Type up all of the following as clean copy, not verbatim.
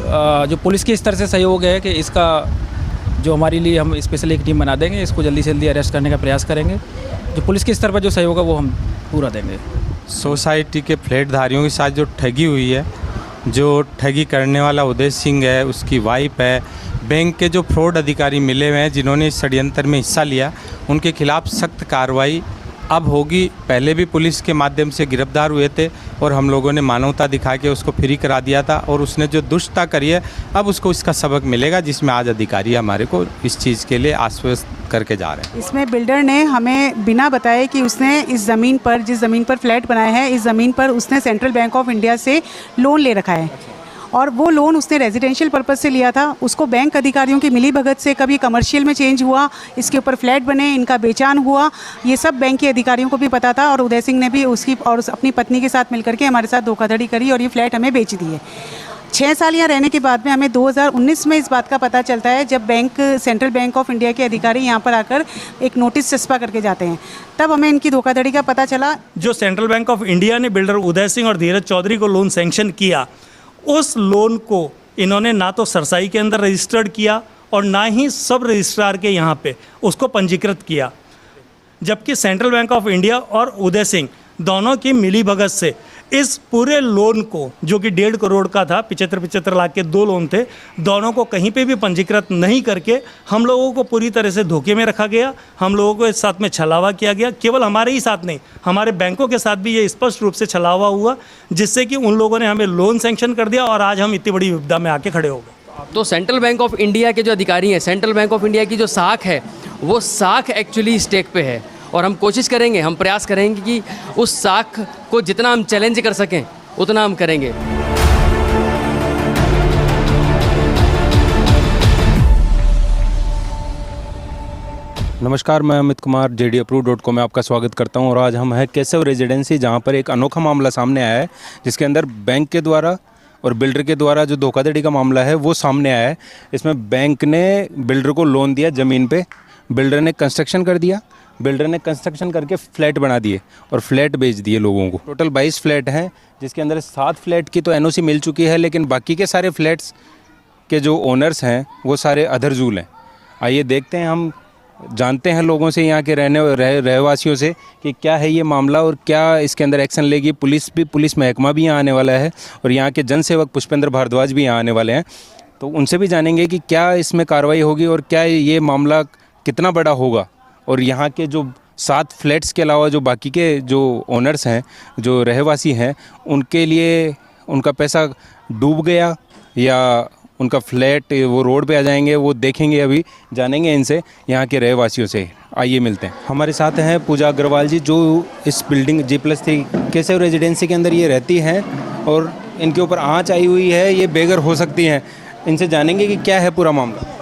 जो पुलिस के स्तर से सहयोग है कि इसका जो हमारे लिए हम स्पेशल एक टीम बना देंगे, इसको जल्दी से जल्दी अरेस्ट करने का प्रयास करेंगे। जो पुलिस के स्तर पर जो सहयोग है वो हम पूरा देंगे। सोसाइटी के फ्लैटधारियों के साथ जो ठगी हुई है, जो ठगी करने वाला उदय सिंह है, उसकी वाइफ है, बैंक के जो फ्रॉड अधिकारी मिले हुए हैं जिन्होंने इस षड्यंत्र में हिस्सा लिया, उनके खिलाफ सख्त कार्रवाई अब होगी। पहले भी पुलिस के माध्यम से गिरफ्तार हुए थे और हम लोगों ने मानवता दिखा के उसको फ्री करा दिया था, और उसने जो दुष्टता करी है अब उसको इसका सबक मिलेगा, जिसमें आज अधिकारी हमारे को इस चीज़ के लिए आश्वस्त करके जा रहे हैं। इसमें बिल्डर ने हमें बिना बताए कि उसने इस ज़मीन पर, जिस ज़मीन पर फ्लैट बनाया है, इस ज़मीन पर उसने सेंट्रल बैंक ऑफ इंडिया से लोन ले रखा है, और वो लोन उसने रेजिडेंशियल पर्पस से लिया था। उसको बैंक अधिकारियों की मिली भगत से कभी कमर्शियल में चेंज हुआ, इसके ऊपर फ्लैट बने, इनका बेचान हुआ, ये सब बैंक के अधिकारियों को भी पता था। और उदय सिंह ने भी उसकी और अपनी पत्नी के साथ मिलकर के हमारे साथ धोखाधड़ी करी और ये फ्लैट हमें बेच दिए। 6 साल यहाँ रहने के बाद में हमें 2019 में इस बात का पता चलता है, जब सेंट्रल बैंक ऑफ इंडिया के अधिकारी यहाँ पर आकर एक नोटिस चस्पा करके जाते हैं, तब हमें इनकी धोखाधड़ी का पता चला। जो सेंट्रल बैंक ऑफ इंडिया ने बिल्डर उदय सिंह और धीरज चौधरी को लोन सैंक्शन किया, उस लोन को इन्होंने ना तो सरसाई के अंदर रजिस्टर्ड किया और ना ही सब रजिस्ट्रार के यहाँ पे उसको पंजीकृत किया, जबकि सेंट्रल बैंक ऑफ इंडिया और उदय सिंह दोनों की मिली भगत से इस पूरे लोन को, जो कि 1.5 करोड़ का था, 75 लाख के 2 लोन थे, दोनों को कहीं पे भी पंजीकृत नहीं करके हम लोगों को पूरी तरह से धोखे में रखा गया। हम लोगों को इस साथ में छलावा किया गया। केवल हमारे ही साथ नहीं, हमारे बैंकों के साथ भी ये स्पष्ट रूप से छलावा हुआ, जिससे कि उन लोगों ने हमें लोन सैंक्शन कर दिया और आज हम इतनी बड़ी विपदा में आके खड़े हो गए। तो सेंट्रल बैंक ऑफ इंडिया के जो अधिकारी हैं, सेंट्रल बैंक ऑफ इंडिया की जो साख है, वो साख एक्चुअली स्टेक पे है, और हम कोशिश करेंगे, हम प्रयास करेंगे कि उस साख को जितना हम चैलेंज कर सकें उतना हम करेंगे। नमस्कार, मैं अमित कुमार, JDApproved.com में आपका स्वागत करता हूं। और आज हम हैं केशव रेजिडेंसी, जहां पर एक अनोखा मामला सामने आया है, जिसके अंदर बैंक के द्वारा और बिल्डर के द्वारा जो धोखाधड़ी का मामला है वो सामने आया है। इसमें बैंक ने बिल्डर को लोन दिया ज़मीन पे, बिल्डर ने कंस्ट्रक्शन कर दिया, बिल्डर ने कंस्ट्रक्शन करके फ्लैट बना दिए और फ्लैट बेच दिए लोगों को। टोटल 22 फ्लैट हैं, जिसके अंदर 7 फ्लैट की तो NOC मिल चुकी है, लेकिन बाकी के सारे फ्लैट्स के जो ओनर्स हैं वो सारे अधरजूल हैं। आइए देखते हैं, हम जानते हैं लोगों से, यहाँ के रहवासियों से, कि क्या है ये मामला और क्या इसके अंदर एक्शन लेगी पुलिस महकमा भी यहाँ आने वाला है, और यहाँ के जनसेवक पुष्पेंद्र भारद्वाज भी यहाँ आने वाले हैं। तो उनसे भी जानेंगे कि क्या इसमें कार्रवाई होगी और क्या ये मामला कितना बड़ा होगा, और यहाँ के जो 7 फ्लैट्स के अलावा जो बाकी के जो ओनर्स हैं, जो रहवासी हैं, उनके लिए उनका पैसा डूब गया या उनका फ्लैट वो रोड पे आ जाएंगे, वो देखेंगे, अभी जानेंगे इनसे, यहाँ के रहवासियों से। आइए मिलते हैं। हमारे साथ हैं पूजा अग्रवाल जी, जो इस बिल्डिंग G+3 केशव रेजिडेंसी के अंदर ये रहती हैं, और इनके ऊपर आँच आई हुई है, ये बेघर हो सकती हैं। इनसे जानेंगे कि क्या है पूरा मामला।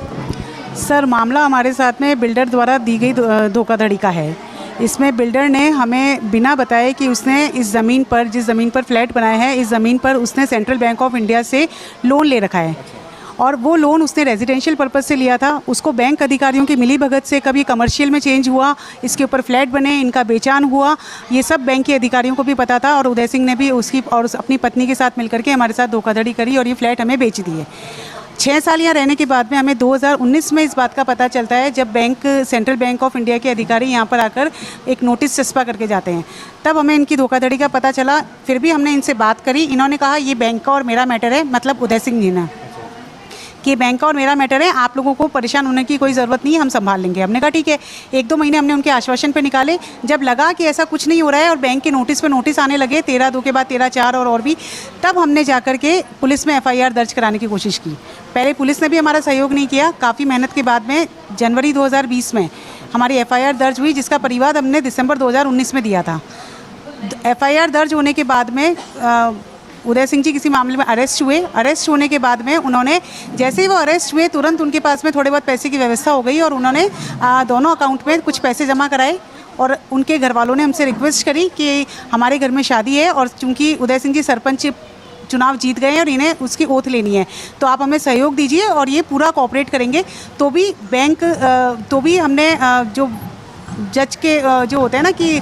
सर, मामला हमारे साथ में बिल्डर द्वारा दी गई धोखाधड़ी का है। इसमें बिल्डर ने हमें बिना बताए कि उसने इस ज़मीन पर, जिस ज़मीन पर फ्लैट बनाया है, इस ज़मीन पर उसने सेंट्रल बैंक ऑफ इंडिया से लोन ले रखा है, और वो लोन उसने रेजिडेंशियल पर्पस से लिया था। उसको बैंक अधिकारियों की मिली भगत से कभी कमर्शियल में चेंज हुआ, इसके ऊपर फ्लैट बने, इनका बेचान हुआ, ये सब बैंक के अधिकारियों को भी पता था। और उदय सिंह ने भी उसकी और अपनी पत्नी के साथ मिलकर के हमारे साथ धोखाधड़ी करी और ये फ्लैट हमें बेच दिए। 6 साल यहाँ रहने के बाद में हमें 2019 में इस बात का पता चलता है, जब सेंट्रल बैंक ऑफ इंडिया के अधिकारी यहाँ पर आकर एक नोटिस चस्पा करके जाते हैं, तब हमें इनकी धोखाधड़ी का पता चला। फिर भी हमने इनसे बात करी, इन्होंने कहा ये बैंक का और मेरा मैटर है, मतलब उदय सिंह जी ने, कि बैंक का और मेरा मैटर है, आप लोगों को परेशान होने की कोई ज़रूरत नहीं है, हम संभाल लेंगे। हमने कहा ठीक है। 1-2 महीने हमने उनके आश्वासन पे निकाले। जब लगा कि ऐसा कुछ नहीं हो रहा है और बैंक के नोटिस पे नोटिस आने लगे, 13/2 के बाद 13/4 और भी, तब हमने जाकर के पुलिस में FIR दर्ज कराने की कोशिश की। पहले पुलिस ने भी हमारा सहयोग नहीं किया। काफ़ी मेहनत के बाद में जनवरी 2020 में हमारी FIR दर्ज हुई, जिसका परिवाद हमने दिसंबर 2019 में दिया था। FIR दर्ज होने के बाद में उदय सिंह जी किसी मामले में अरेस्ट हुए। अरेस्ट होने के बाद में उन्होंने, जैसे ही वो अरेस्ट हुए, तुरंत उनके पास में थोड़े बहुत पैसे की व्यवस्था हो गई और उन्होंने दोनों अकाउंट में कुछ पैसे जमा कराए। और उनके घर वालों ने हमसे रिक्वेस्ट करी कि हमारे घर में शादी है, और चूँकि उदय सिंह जी सरपंच चुनाव जीत गए हैं और इन्हें उसकी ओथ लेनी है, तो आप हमें सहयोग दीजिए और ये पूरा कोऑपरेट करेंगे। तो भी हमने जो जज के जो होते हैं ना कि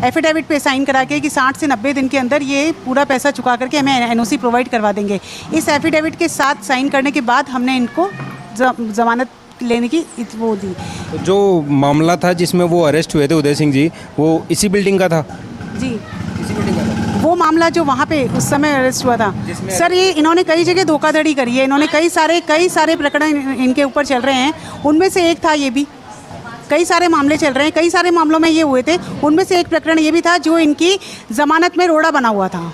एफिडेविट पे साइन करा के कि 60 से 90 दिन के अंदर ये पूरा पैसा चुका करके हमें एनओसी प्रोवाइड करवा देंगे। इस एफिडेविट के साथ साइन करने के बाद हमने इनको ज़मानत लेने की वो दी। तो जो मामला था जिसमें वो अरेस्ट हुए थे उदय सिंह जी, वो इसी बिल्डिंग का था? जी, वो मामला जो वहाँ पे उस समय अरेस्ट हुआ था सर, ये इन्होंने कई जगह धोखाधड़ी करी है। इन्होंने कई सारे प्रकरण इनके ऊपर चल रहे हैं, उनमें से एक था ये भी। कई सारे मामले चल रहे हैं, कई सारे मामलों में ये हुए थे, उनमें से एक प्रकरण ये भी था जो इनकी ज़मानत में रोड़ा बना हुआ था।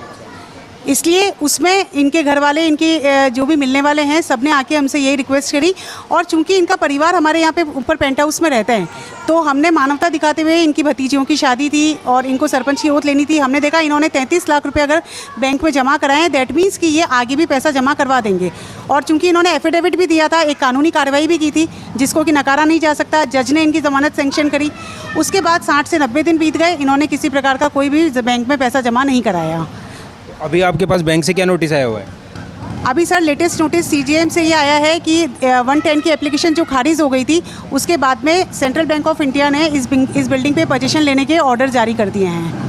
इसलिए उसमें इनके घर वाले, इनके जो भी मिलने वाले हैं, सब ने आके हमसे यही रिक्वेस्ट करी। और चूंकि इनका परिवार हमारे यहाँ पे ऊपर पेंट हाउस में रहता है, तो हमने मानवता दिखाते हुए, इनकी भतीजियों की शादी थी और इनको सरपंच की ओथ लेनी थी, हमने देखा इन्होंने 33 लाख रुपए अगर बैंक में जमा कराए हैं, दैट मीन्स कि ये आगे भी पैसा जमा करवा देंगे। और चूंकि इन्होंने एफिडेविट भी दिया था, एक कानूनी कार्रवाई भी की थी जिसको कि नकारा नहीं जा सकता, जज ने इनकी ज़मानत सेंक्शन करी। उसके बाद 60 से 90 दिन बीत गए, इन्होंने किसी प्रकार का कोई भी बैंक में पैसा जमा नहीं कराया। अभी आपके पास बैंक से क्या नोटिस आया हुआ है? अभी सर लेटेस्ट नोटिस सीजीएम से ये आया है कि 110 की एप्लीकेशन जो खारिज हो गई थी, उसके बाद में सेंट्रल बैंक ऑफ इंडिया ने इस बिल्डिंग पे पोजीशन लेने के ऑर्डर जारी कर दिए हैं।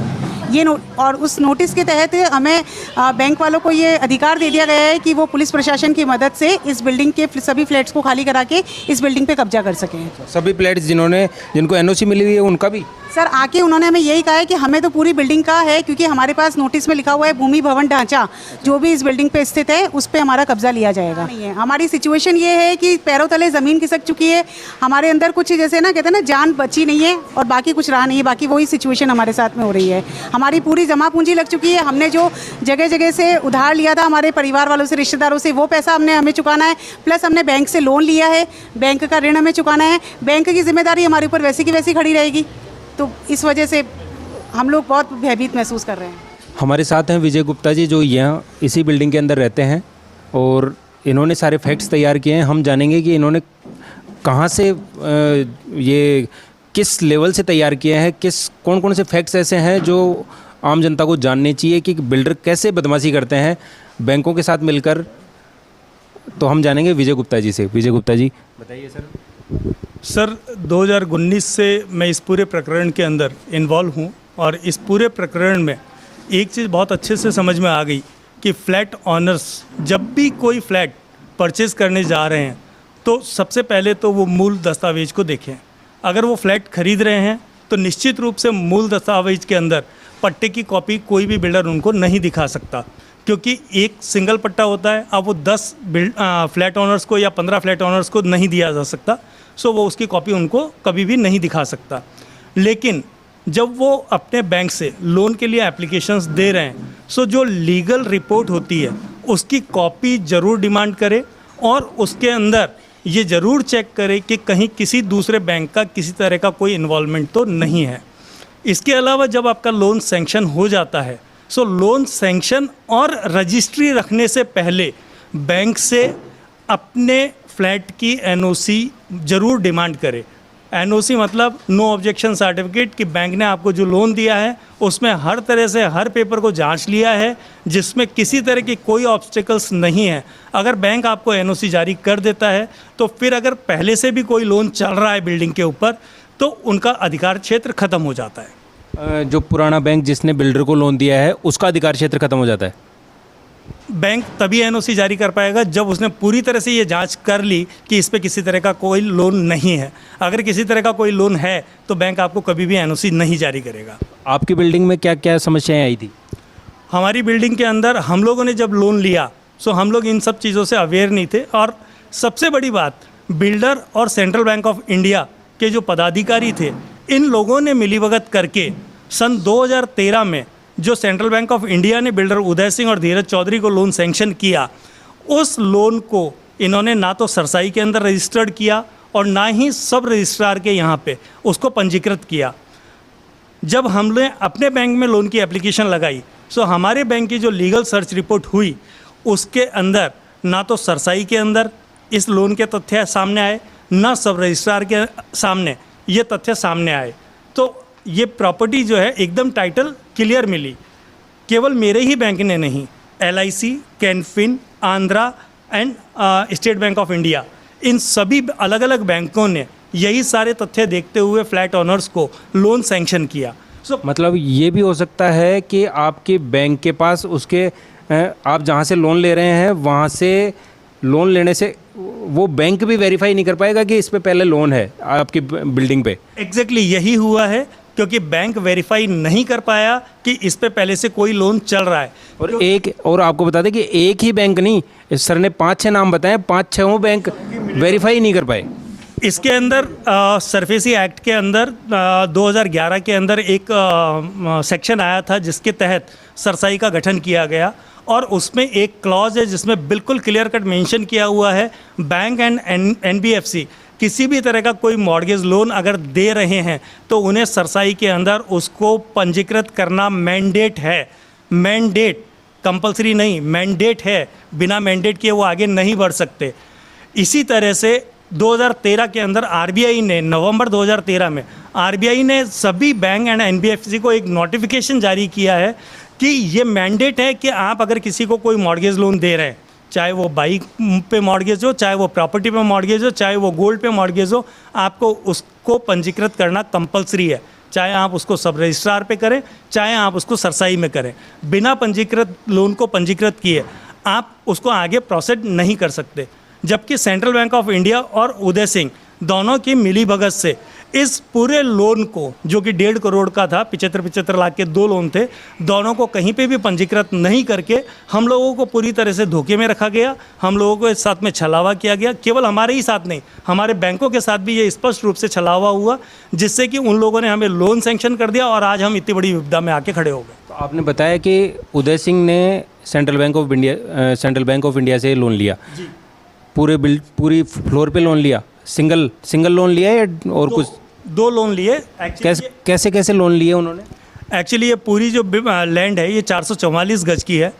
और उस नोटिस के तहत हमें बैंक वालों को ये अधिकार दे दिया गया है कि वो पुलिस प्रशासन की मदद से इस बिल्डिंग के सभी फ्लैट्स को खाली करा के इस बिल्डिंग पे कब्जा कर सकें। सभी फ्लैट्स जिनको एनओसी मिली हुई है उनका भी? सर आके उन्होंने हमें यही कहा है कि हमें तो पूरी बिल्डिंग का है, क्योंकि हमारे पास नोटिस में लिखा हुआ है भूमि भवन ढांचा जो भी इस बिल्डिंग पे स्थित है उस पे हमारा कब्जा लिया जाएगा। नहीं है, हमारी सिचुएशन ये है कि पैरों तले ज़मीन खिसक चुकी है, हमारे अंदर कुछ जैसे ना कहते हैं ना जान बची नहीं है और बाकी कुछ रहा नहीं है, बाकी वही सिचुएशन हमारे साथ में हो रही है। हमारी पूरी जमा पूंजी लग चुकी है, हमने जो जगह जगह से उधार लिया था हमारे परिवार वालों से, रिश्तेदारों से, वो पैसा हमें चुकाना है, प्लस हमने बैंक से लोन लिया है, बैंक का ऋण हमें चुकाना है। बैंक की जिम्मेदारी हमारे ऊपर वैसी की वैसी खड़ी रहेगी, तो इस वजह से हम लोग बहुत भयभीत महसूस कर रहे हैं। हमारे साथ हैं विजय गुप्ता जी, जो यहाँ इसी बिल्डिंग के अंदर रहते हैं और इन्होंने सारे फैक्ट्स तैयार किए हैं। हम जानेंगे कि इन्होंने कहाँ से ये किस लेवल से तैयार किए हैं, कौन कौन से फैक्ट्स ऐसे हैं जो आम जनता को जानने चाहिए कि बिल्डर कैसे बदमाशी करते हैं बैंकों के साथ मिलकर। तो हम जानेंगे विजय गुप्ता जी से। विजय गुप्ता जी बताइए सर। सर 2019 से मैं इस पूरे प्रकरण के अंदर इन्वॉल्व हूँ और इस पूरे प्रकरण में एक चीज़ बहुत अच्छे से समझ में आ गई कि फ्लैट ऑनर्स जब भी कोई फ्लैट परचेज़ करने जा रहे हैं तो सबसे पहले तो वो मूल दस्तावेज को देखें। अगर वो फ्लैट खरीद रहे हैं तो निश्चित रूप से मूल दस्तावेज के अंदर पट्टे की कॉपी कोई भी बिल्डर उनको नहीं दिखा सकता, क्योंकि एक सिंगल पट्टा होता है। अब वो 10 फ्लैट ऑनर्स को या 15 फ्लैट ऑनर्स को नहीं दिया जा सकता, सो वो उसकी कॉपी उनको कभी भी नहीं दिखा सकता। लेकिन जब वो अपने बैंक से लोन के लिए एप्लीकेशंस दे रहे हैं, सो जो लीगल रिपोर्ट होती है उसकी कॉपी ज़रूर डिमांड करे और उसके अंदर ये ज़रूर चेक करे कि कहीं किसी दूसरे बैंक का किसी तरह का कोई इन्वॉल्वमेंट तो नहीं है। इसके अलावा जब आपका लोन सैंक्शन हो जाता है, सो लोन सैंक्शन और रजिस्ट्री रखने से पहले बैंक से अपने फ्लैट की एनओसी ज़रूर डिमांड करे। एनओसी मतलब नो ऑब्जेक्शन सर्टिफिकेट, कि बैंक ने आपको जो लोन दिया है उसमें हर तरह से हर पेपर को जांच लिया है, जिसमें किसी तरह की कोई ऑब्स्टिकल्स नहीं है। अगर बैंक आपको एनओसी जारी कर देता है तो फिर अगर पहले से भी कोई लोन चल रहा है बिल्डिंग के ऊपर तो उनका अधिकार क्षेत्र ख़त्म हो जाता है। जो पुराना बैंक जिसने बिल्डर को लोन दिया है उसका अधिकार क्षेत्र खत्म हो जाता है। बैंक तभी एनओसी जारी कर पाएगा जब उसने पूरी तरह से ये जांच कर ली कि इस पे किसी तरह का कोई लोन नहीं है। अगर किसी तरह का कोई लोन है तो बैंक आपको कभी भी एनओसी नहीं जारी करेगा। आपकी बिल्डिंग में क्या क्या समस्याएं आई थी? हमारी बिल्डिंग के अंदर हम लोगों ने जब लोन लिया सो हम लोग इन सब चीज़ों से अवेयर नहीं थे, और सबसे बड़ी बात बिल्डर और सेंट्रल बैंक ऑफ इंडिया के जो पदाधिकारी थे, इन लोगों ने मिलीभगत करके सन 2013 में जो सेंट्रल बैंक ऑफ इंडिया ने बिल्डर उदय सिंह और धीरज चौधरी को लोन सैंक्शन किया, उस लोन को इन्होंने ना तो सरसाई के अंदर रजिस्टर्ड किया और ना ही सब रजिस्ट्रार के यहाँ पे उसको पंजीकृत किया। जब हमने अपने बैंक में लोन की एप्लीकेशन लगाई, सो हमारे बैंक की जो लीगल सर्च रिपोर्ट हुई उसके अंदर ना तो सरसाई के अंदर इस लोन के तथ्य सामने आए, ना सब रजिस्ट्रार के सामने ये तथ्य सामने आए। तो ये प्रॉपर्टी जो है एकदम टाइटल क्लियर मिली। केवल मेरे ही बैंक ने नहीं, LIC, Canfin, Andhra and State Bank of India, इन सभी अलग अलग बैंकों ने यही सारे तथ्य देखते हुए फ्लैट ऑनर्स को लोन सैंक्शन किया। मतलब ये भी हो सकता है कि आपके बैंक के पास उसके आप जहाँ से लोन ले रहे हैं वहाँ से लोन लेने से वो बैंक भी वेरीफाई नहीं कर पाएगा कि इस पे पहले लोन है आपकी बिल्डिंग पे। एग्जैक्टली यही हुआ है, क्योंकि बैंक वेरीफाई नहीं कर पाया कि इस पे पहले से कोई लोन चल रहा है। और आपको बता दें कि एक ही बैंक नहीं, इस सर ने 5-6 नाम बताए, 5-6 बैंक वेरीफाई नहीं कर पाए। इसके अंदर सरफेसी एक्ट के अंदर 2011 के अंदर एक सेक्शन आया था जिसके तहत सरसाई का गठन किया गया, और उसमें एक क्लॉज है जिसमें बिल्कुल क्लियर कट मेंशन किया हुआ है बैंक एंड एनबीएफसी किसी भी तरह का कोई मॉर्गेज लोन अगर दे रहे हैं तो उन्हें सरसाई के अंदर उसको पंजीकृत करना मैंडेट है। मैंडेट, कंपलसरी नहीं, मैंडेट है। बिना मैंडेट किए वो आगे नहीं बढ़ सकते। इसी तरह से 2013 के अंदर आरबीआई ने, नवंबर 2013 में आरबीआई ने सभी बैंक एंड एनबीएफसी को एक नोटिफिकेशन जारी किया है कि ये मैंडेट है कि आप अगर किसी को कोई मॉर्गेज लोन दे रहे हैं, चाहे वो बाइक पे मॉर्गेज हो, चाहे वो प्रॉपर्टी पे मॉर्गेज हो, चाहे वो गोल्ड पे मॉर्गेज हो, आपको उसको पंजीकृत करना कंपलसरी है। चाहे आप उसको सब रजिस्ट्रार पे करें, चाहे आप उसको सरसाई में करें। बिना पंजीकृत लोन को पंजीकृत किए आप उसको आगे प्रोसेड नहीं कर सकते। जबकि सेंट्रल बैंक ऑफ इंडिया और उदय सिंह दोनों की मिलीभगत से इस पूरे लोन को, जो कि 1.5 करोड़ का था, 75 लाख के 2 लोन थे, दोनों को कहीं पे भी पंजीकृत नहीं करके हम लोगों को पूरी तरह से धोखे में रखा गया। हम लोगों को इस साथ में छलावा किया गया। केवल हमारे ही साथ नहीं, हमारे बैंकों के साथ भी ये स्पष्ट रूप से छलावा हुआ, जिससे कि उन लोगों ने हमें लोन सैंक्शन कर दिया और आज हम इतनी बड़ी विपदा में आके खड़े हो गए। तो आपने बताया कि उदय सिंह ने सेंट्रल बैंक ऑफ इंडिया से लोन लिया, पूरी फ्लोर पे लोन लिया, सिंगल लोन लिया या और कुछ? 2 लोन लिए। कैसे लोन लिए उन्होंने? एक्चुअली ये पूरी जो लैंड है ये 444 गज की है।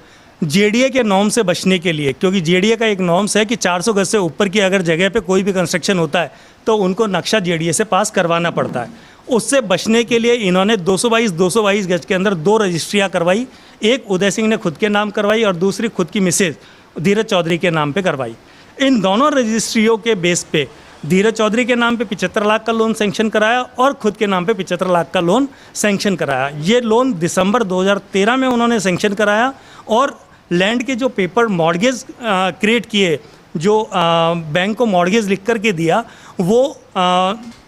जेडीए के नॉर्म से बचने के लिए, क्योंकि जेडीए का एक नॉर्म्स है कि 400 गज से ऊपर की अगर जगह पे कोई भी कंस्ट्रक्शन होता है तो उनको नक्शा जेडीए से पास करवाना पड़ता है। उससे बचने के लिए इन्होंने 222 गज के अंदर 2 रजिस्ट्रियाँ करवाई। एक उदय सिंह ने खुद के नाम करवाई और दूसरी खुद की मिसेज धीरज चौधरी के नाम पे करवाई। इन दोनों रजिस्ट्रियों के बेस पे धीरज चौधरी के नाम पे 75 लाख का लोन सैंक्शन कराया और खुद के नाम पे 75 लाख का लोन सैंक्शन कराया। ये लोन दिसंबर 2013 में उन्होंने सैंक्शन कराया, और लैंड के जो पेपर मॉर्गेज क्रिएट किए, जो बैंक को मॉर्गेज लिख करके दिया, वो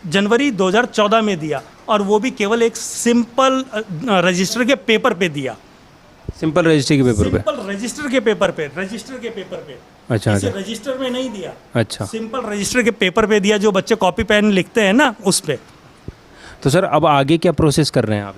जनवरी 2014 में दिया, और वो भी केवल एक सिंपल रजिस्टर के पेपर पे दिया। सिंपल रजिस्टर के पेपर पे? सिंपल रजिस्टर के पेपर पे। अच्छा, रजिस्टर में नहीं दिया। अच्छा, सिंपल रजिस्टर के पेपर पे दिया, जो बच्चे कॉपी पेन लिखते हैं ना, उस पे। तो सर अब आगे क्या प्रोसेस कर रहे हैं आप?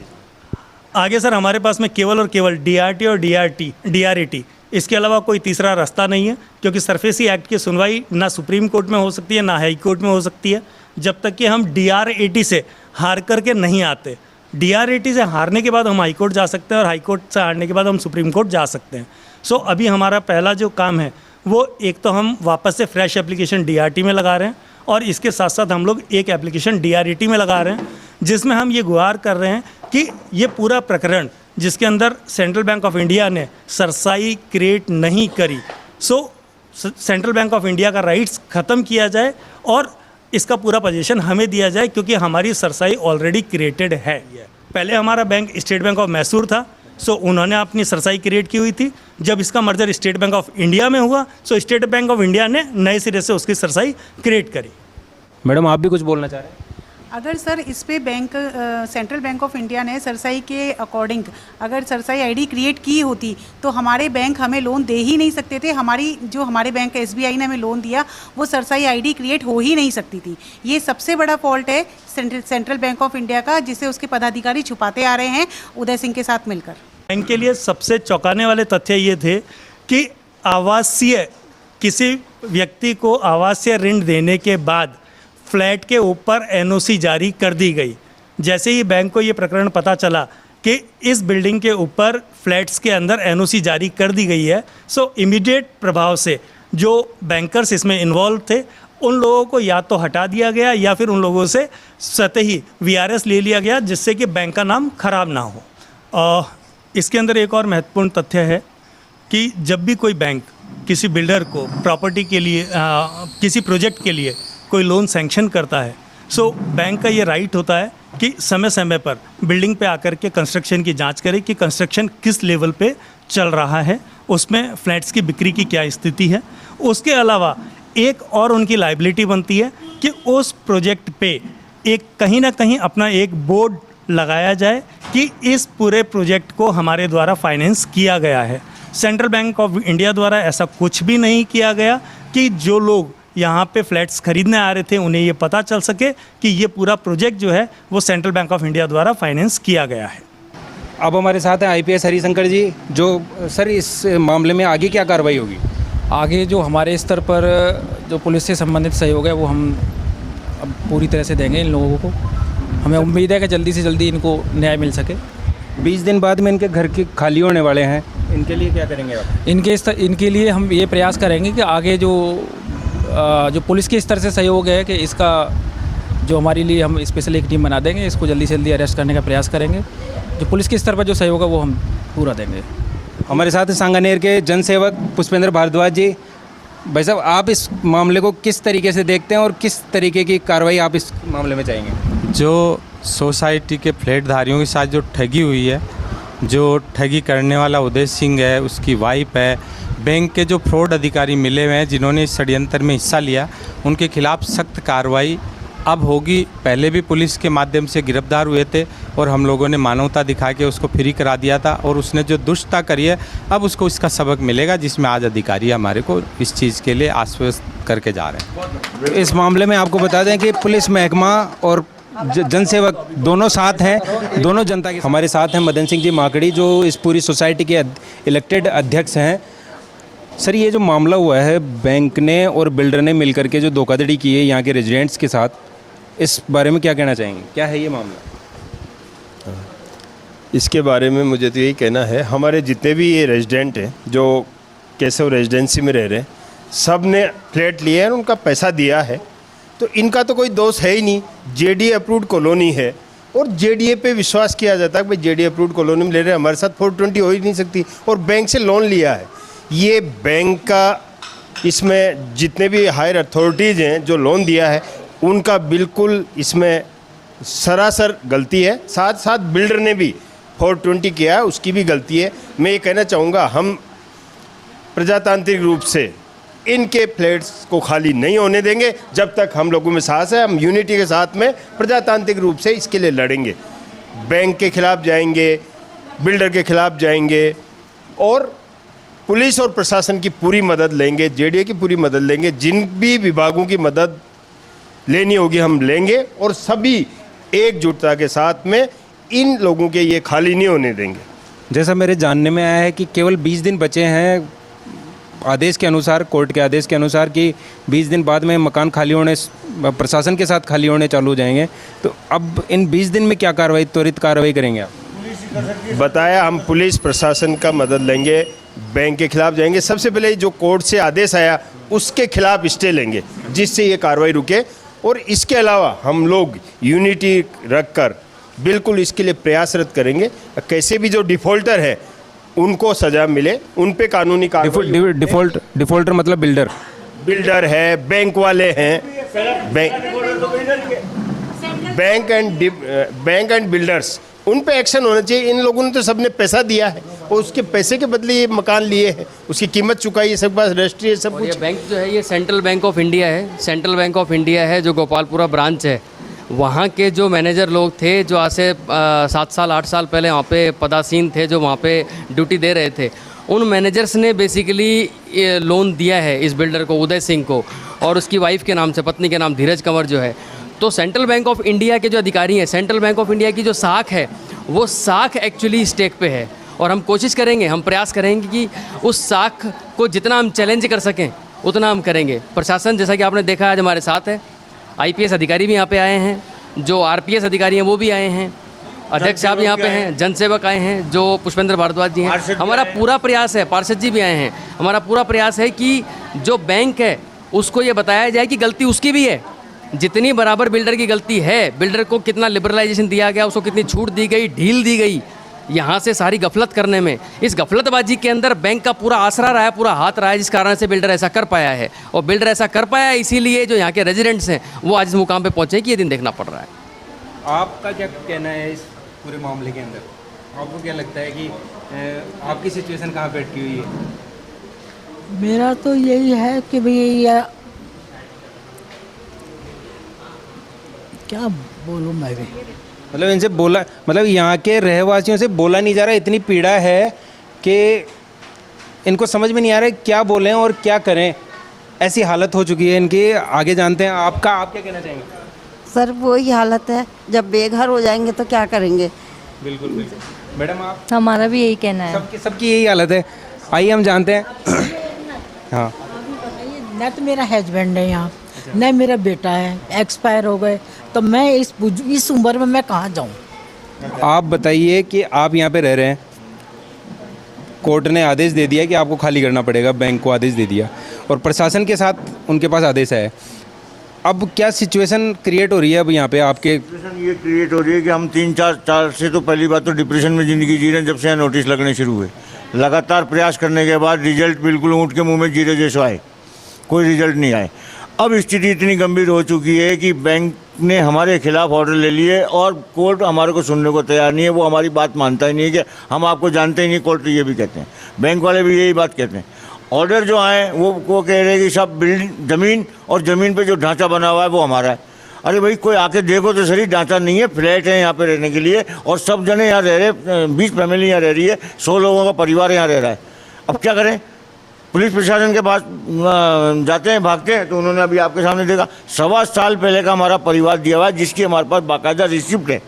आगे सर हमारे पास में केवल और केवल डीआरटी और डीआरएटी, इसके अलावा कोई तीसरा रास्ता नहीं है, क्योंकि सरफेसी एक्ट की सुनवाई ना सुप्रीम कोर्ट में हो सकती है ना हाई कोर्ट में हो सकती है, जब तक कि हम डीआरएटी से हार करके नहीं आते। डीआरएटी से हारने के बाद हम हाई कोर्ट जा सकते हैं, और हाई कोर्ट से हारने के बाद हम सुप्रीम कोर्ट जा सकते हैं। सो अभी हमारा पहला जो काम है वो, एक तो हम वापस से फ्रेश एप्लीकेशन डीआरटी में लगा रहे हैं, और इसके साथ साथ हम लोग एक एप्लीकेशन डीआरएटी में लगा रहे हैं, जिसमें हम ये गुहार कर रहे हैं कि ये पूरा प्रकरण जिसके अंदर सेंट्रल बैंक ऑफ इंडिया ने सरसाई क्रिएट नहीं करी, सो सेंट्रल बैंक ऑफ इंडिया का राइट्स ख़त्म किया जाए और इसका पूरा पोजीशन हमें दिया जाए, क्योंकि हमारी सरसाई ऑलरेडी क्रिएटेड है। पहले हमारा bank state Bank of Mysore था, सो उन्होंने अपनी सरसाई क्रिएट की हुई थी। जब इसका merger state Bank of India में हुआ, सो स्टेट बैंक ऑफ इंडिया ने नए सिरे से उसकी सरसाई क्रिएट करी। मैडम आप भी कुछ बोलना चाह रहे हैं? अगर सर इस पे सेंट्रल बैंक ऑफ इंडिया ने सरसाई के अकॉर्डिंग अगर सरसाई आईडी क्रिएट की होती तो हमारे बैंक हमें लोन दे ही नहीं सकते थे। हमारे बैंक एसबीआई ने हमें लोन दिया, वो सरसाई आईडी क्रिएट हो ही नहीं सकती थी। ये सबसे बड़ा फॉल्ट है सेंट्रल बैंक ऑफ इंडिया का, जिसे उसके पदाधिकारी छुपाते आ रहे हैं उदय सिंह के साथ मिलकर। बैंक के लिए सबसे चौंकाने वाले तथ्य ये थे कि किसी व्यक्ति को आवासीय ऋण देने के बाद फ्लैट के ऊपर एनओसी जारी कर दी गई। जैसे ही बैंक को ये प्रकरण पता चला कि इस बिल्डिंग के ऊपर फ्लैट्स के अंदर एनओसी जारी कर दी गई है, सो इमीडिएट प्रभाव से जो बैंकर्स इसमें इन्वॉल्व थे उन लोगों को या तो हटा दिया गया या फिर उन लोगों से सतही वीआरएस ले लिया गया, जिससे कि बैंक का नाम खराब ना हो। इसके अंदर एक और महत्वपूर्ण तथ्य है कि जब भी कोई बैंक किसी बिल्डर को प्रॉपर्टी के लिए किसी प्रोजेक्ट के लिए कोई लोन सैंक्शन करता है, सो बैंक का ये राइट होता है कि समय समय पर बिल्डिंग पे आकर के कंस्ट्रक्शन की जांच करे कि कंस्ट्रक्शन किस लेवल पे चल रहा है, उसमें फ्लैट्स की बिक्री की क्या स्थिति है। उसके अलावा एक और उनकी लाइबिलिटी बनती है कि उस प्रोजेक्ट पे एक कहीं ना कहीं अपना एक बोर्ड लगाया जाए कि इस पूरे प्रोजेक्ट को हमारे द्वारा फाइनेंस किया गया है। सेंट्रल बैंक ऑफ इंडिया द्वारा ऐसा कुछ भी नहीं किया गया कि जो लोग यहाँ पे फ्लैट्स खरीदने आ रहे थे उन्हें ये पता चल सके कि ये पूरा प्रोजेक्ट जो है वो सेंट्रल बैंक ऑफ इंडिया द्वारा फाइनेंस किया गया है। अब हमारे साथ हैं आईपीएस हरिशंकर जी, जो सर इस मामले में आगे क्या कार्रवाई होगी? आगे जो हमारे स्तर पर जो पुलिस से संबंधित सहयोग है वो हम अब पूरी तरह से देंगे इन लोगों को। हमें उम्मीद है कि जल्दी से जल्दी इनको न्याय मिल सके। 20 दिन बाद में इनके घर के खाली होने वाले हैं, इनके लिए क्या करेंगे आप? इनके लिए हम ये प्रयास करेंगे कि आगे जो पुलिस के स्तर से सहयोग है कि इसका जो हमारे लिए हम स्पेशल एक टीम बना देंगे, इसको जल्दी से जल्दी अरेस्ट करने का प्रयास करेंगे। जो पुलिस के स्तर पर जो सहयोग है वो हम पूरा देंगे। हमारे साथ सांगानेर के जनसेवक पुष्पेंद्र भारद्वाज जी। भाई साहब, आप इस मामले को किस तरीके से देखते हैं और किस तरीके की कार्रवाई आप इस मामले में चाहेंगे? जो सोसाइटी के फ्लैटधारियों के साथ जो ठगी हुई है, जो ठगी करने वाला उदय सिंह है, उसकी वाइफ है, बैंक के जो फ्रॉड अधिकारी मिले हुए हैं जिन्होंने इस षड्यंत्र में हिस्सा लिया, उनके खिलाफ सख्त कार्रवाई अब होगी। पहले भी पुलिस के माध्यम से गिरफ्तार हुए थे और हम लोगों ने मानवता दिखा के उसको फ्री करा दिया था, और उसने जो दुष्टता करी है अब उसको इसका सबक मिलेगा, जिसमें आज अधिकारी हमारे को इस चीज़ के लिए आश्वस्त करके जा रहे हैं। इस मामले में आपको बता दें कि पुलिस महकमा और जनसेवक दोनों साथ हैं, दोनों जनता के। हमारे साथ हैं मदन सिंह जी माकड़ी, जो इस पूरी सोसाइटी के इलेक्टेड अध्यक्ष हैं। सर, ये जो मामला हुआ है, बैंक ने और बिल्डर ने मिलकर के जो धोखाधड़ी की है यहाँ के रेजिडेंट्स के साथ, इस बारे में क्या कहना चाहेंगे? क्या है ये मामला? इसके बारे में मुझे तो यही कहना है, हमारे जितने भी ये रेजिडेंट हैं जो केशव रेजिडेंसी में रह रहे हैं, सब ने फ्लैट लिए हैं, उनका पैसा दिया है, तो इनका तो कोई दोष है ही नहीं। जेडीए अप्रूव्ड कॉलोनी है और जेडीए पे विश्वास किया जाता है कि भाई जेडीए अप्रूव्ड कॉलोनी में ले रहे हैं, हमारे साथ 420 हो ही नहीं सकती, और बैंक से लोन लिया है। ये बैंक का, इसमें जितने भी हायर अथॉरिटीज़ हैं जो लोन दिया है उनका बिल्कुल इसमें सरासर गलती है। साथ साथ बिल्डर ने भी 420 किया है, उसकी भी गलती है। मैं ये कहना चाहूँगा, हम प्रजातांत्रिक रूप से इनके फ्लैट्स को खाली नहीं होने देंगे जब तक हम लोगों में साहस है। हम यूनिटी के साथ में प्रजातांत्रिक रूप से इसके लिए लड़ेंगे। बैंक के खिलाफ जाएंगे, बिल्डर के खिलाफ जाएंगे, और पुलिस और प्रशासन की पूरी मदद लेंगे, जेडीए की पूरी मदद लेंगे। जिन भी विभागों की मदद लेनी होगी हम लेंगे, और सभी एकजुटता के साथ में इन लोगों के ये खाली नहीं होने देंगे। जैसा मेरे जानने में आया है कि केवल 20 दिन बचे हैं आदेश के अनुसार, कोर्ट के आदेश के अनुसार, कि 20 दिन बाद में मकान खाली होने, प्रशासन के साथ खाली होने चालू हो जाएंगे। तो अब इन 20 दिन में क्या कार्रवाई, त्वरित कार्रवाई करेंगे आप? बताया, हम पुलिस प्रशासन का मदद लेंगे, बैंक के खिलाफ जाएंगे। सबसे पहले जो कोर्ट से आदेश आया उसके खिलाफ स्टे लेंगे, जिससे ये कार्रवाई रुके। और इसके अलावा हम लोग यूनिटी रखकर बिल्कुल इसके लिए प्रयासरत करेंगे। कैसे भी जो डिफ़ॉल्टर है उनको सज़ा मिले, उन पे कानूनी कार्रवाई। डिफ़ॉल्टर मतलब बिल्डर है, बैंक वाले हैं, बैंक एंड बिल्डर्स, उन पे एक्शन होना चाहिए। इन लोगों ने तो सबने पैसा दिया है और उसके पैसे के बदले ये मकान लिए हैं, उसकी कीमत चुकाई है, सब पास रजिस्ट्री है, सब और कुछ। ये बैंक जो है ये सेंट्रल बैंक ऑफ इंडिया है। सेंट्रल बैंक ऑफ इंडिया है जो गोपालपुरा ब्रांच है। वहाँ के जो मैनेजर लोग थे, जो आज से 7 साल 8 साल पहले वहाँ पे पदासीन थे, जो वहाँ पे ड्यूटी दे रहे थे, उन मैनेजर्स ने बेसिकली लोन दिया है इस बिल्डर को, उदय सिंह को, और उसकी वाइफ के नाम से, पत्नी के नाम धीरज कंवर जो है। तो सेंट्रल बैंक ऑफ इंडिया के जो अधिकारी हैं, सेंट्रल बैंक ऑफ इंडिया की जो शाख है, वो शाख एक्चुअली स्टेक पे है, और हम कोशिश करेंगे, हम प्रयास करेंगे कि उस शाख को जितना हम चैलेंज कर सकें उतना हम करेंगे। प्रशासन, जैसा कि आपने देखा, आज हमारे साथ है, आईपीएस अधिकारी भी यहाँ पे आए हैं, जो आरपीएस अधिकारी हैं वो भी आए हैं, अध्यक्ष साहब यहाँ पे हैं, जनसेवक आए हैं जो पुष्पेंद्र भारद्वाज जी हैं। हमारा पूरा प्रयास है, पार्षद जी भी आए हैं, हमारा पूरा प्रयास है कि जो बैंक है उसको ये बताया जाए कि गलती उसकी भी है, जितनी बराबर बिल्डर की गलती है, बिल्डर को कितना लिबरलाइजेशन दिया गया, उसको कितनी छूट दी गई, ढील दी गई, यहाँ से सारी गफलत करने में, इस गफलतबाजी के अंदर बैंक का पूरा आसरा रहा है, पूरा हाथ रहा है, जिस कारण से बिल्डर ऐसा कर पाया है। और बिल्डर ऐसा कर पाया है इसीलिए जो यहाँ के रेजिडेंट्स हैं वो आज इस मुकाम पे पहुँचे कि ये दिन देखना पड़ रहा है। आपका क्या कहना है इस पूरे मामले के अंदर? आपको क्या लगता है कि आपकी सिचुएशन कहाँ पे अटकी हुई है? मेरा तो यही है कि भाई ये क्या बोलूँ मैं भी, मतलब इनसे बोला, मतलब यहाँ के रहवासियों से बोला नहीं जा रहा, इतनी पीड़ा है कि इनको समझ में नहीं आ रहा है क्या बोलें और क्या करें, ऐसी हालत हो चुकी है इनकी। आगे जानते हैं आप क्या कहना चाहेंगे? सर वही हालत है, जब बेघर हो जाएंगे तो क्या करेंगे। बिल्कुल बिल्कुल। मैडम आप? हमारा भी यही कहना है। सबकी यही हालत है। आइए हम जानते हैं। हाँ, न तो मेरा हस्बैंड है यहाँ, न मेरा बेटा है, एक्सपायर हो गए, तो मैं इस उम्र में मैं कहाँ जाऊँ। आप बताइए कि आप यहाँ पे रह रहे हैं, कोर्ट ने आदेश दे दिया कि आपको खाली करना पड़ेगा, बैंक को आदेश दे दिया और प्रशासन के साथ उनके पास आदेश है। अब क्या सिचुएशन क्रिएट हो रही है अब यहाँ पे आपके? सिचुएशन ये क्रिएट हो रही है कि हम 3-4 से तो पहली बात तो डिप्रेशन में ज़िंदगी जी रहे हैं जब से यहाँ नोटिस लगने शुरू हुए। लगातार प्रयास करने के बाद रिजल्ट बिल्कुल ऊँट के मुंह में जीरे जैसा आए, कोई रिजल्ट नहीं आए। अब स्थिति इतनी गंभीर हो चुकी है कि बैंक ने हमारे खिलाफ ऑर्डर ले लिए और कोर्ट हमारे को सुनने को तैयार नहीं है। वो हमारी बात मानता ही नहीं है कि हम आपको जानते ही नहीं, कोर्ट ये भी कहते हैं, बैंक वाले भी यही बात कहते हैं। ऑर्डर जो आए वो कह रहे हैं कि सब बिल्डिंग ज़मीन और ज़मीन पे जो ढांचा बना हुआ है वो हमारा है। अरे भाई कोई आके देखो तो सही, ढांचा नहीं है, फ्लैट है यहाँ पे रहने के लिए और सब जने यहाँ रह रहे, 20 फैमिली यहाँ रह रही है, 100 लोगों का परिवार यहाँ रह रहा है। अब क्या करें? पुलिस प्रशासन के पास जाते हैं, भागते हैं, तो उन्होंने अभी आपके सामने देखा 1.25 साल पहले का हमारा परिवार दिया हुआ है जिसकी हमारे पास बाकायदा रिसिप्ट है,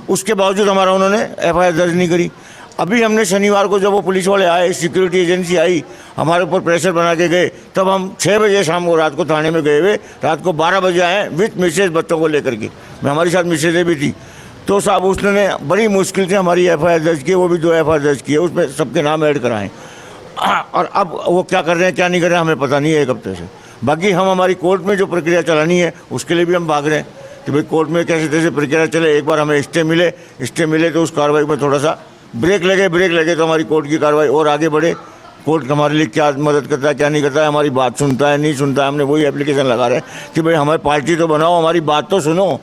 उसके बावजूद हमारा उन्होंने FIR दर्ज नहीं करी। अभी हमने शनिवार को जब वो पुलिस वाले आए, सिक्योरिटी एजेंसी आई, हमारे ऊपर प्रेशर बना के गए, तब हम 6 बजे शाम को रात को थाने में गए हुए, रात को 12 बजे आए विथ मिसेज बच्चों को लेकर के। मैं हमारे साथ मिसेजें भी थी। तो साहब उसने बड़ी मुश्किल से हमारी FIR दर्ज की, वो भी 2 FIR दर्ज किए, उसमें सबके नाम ऐड कराएँ। और अब वो क्या कर रहे हैं क्या नहीं कर रहे हैं हमें पता नहीं है एक हफ्ते से। बाकी हम हमारी कोर्ट में जो प्रक्रिया चलानी है उसके लिए भी हम भाग रहे हैं कि भाई कोर्ट में कैसे कैसे प्रक्रिया चले। एक बार हमें स्टे मिले तो उस कार्रवाई में थोड़ा सा ब्रेक लगे तो हमारी कोर्ट की कार्रवाई और आगे बढ़े। कोर्ट हमारे लिए क्या मदद करता है क्या नहीं करता है, हमारी बात सुनता है नहीं सुनता है, हमने वही एप्लीकेशन लगा रहे हैं कि भाई हमारी पार्टी तो बनाओ, हमारी बात तो सुनो।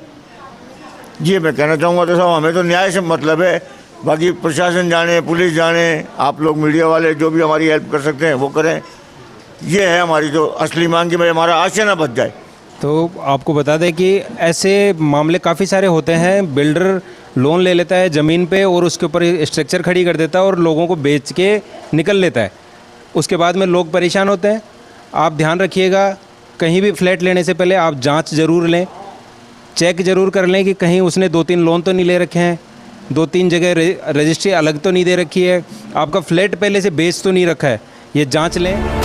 ये मैं कहना चाहूँगा। तो साहब हमें तो न्याय से मतलब है, बाकी प्रशासन जाने, पुलिस जाने, आप लोग मीडिया वाले जो भी हमारी हेल्प कर सकते हैं वो करें। ये है हमारी तो असली मांग कि भाई हमारा आशय ना बच जाए। तो आपको बता दें कि ऐसे मामले काफ़ी सारे होते हैं। बिल्डर लोन ले लेता है ज़मीन पे और उसके ऊपर स्ट्रक्चर खड़ी कर देता है और लोगों को बेच के निकल लेता है। उसके बाद में लोग परेशान होते हैं। आप ध्यान रखिएगा, कहीं भी फ्लैट लेने से पहले आप जांच ज़रूर लें, चेक ज़रूर कर लें कि कहीं उसने 2-3 लोन तो नहीं ले रखे हैं, 2-3 जगह रजिस्ट्री अलग तो नहीं दे रखी है, आपका फ्लैट पहले से बेच तो नहीं रखा है, ये जांच लें।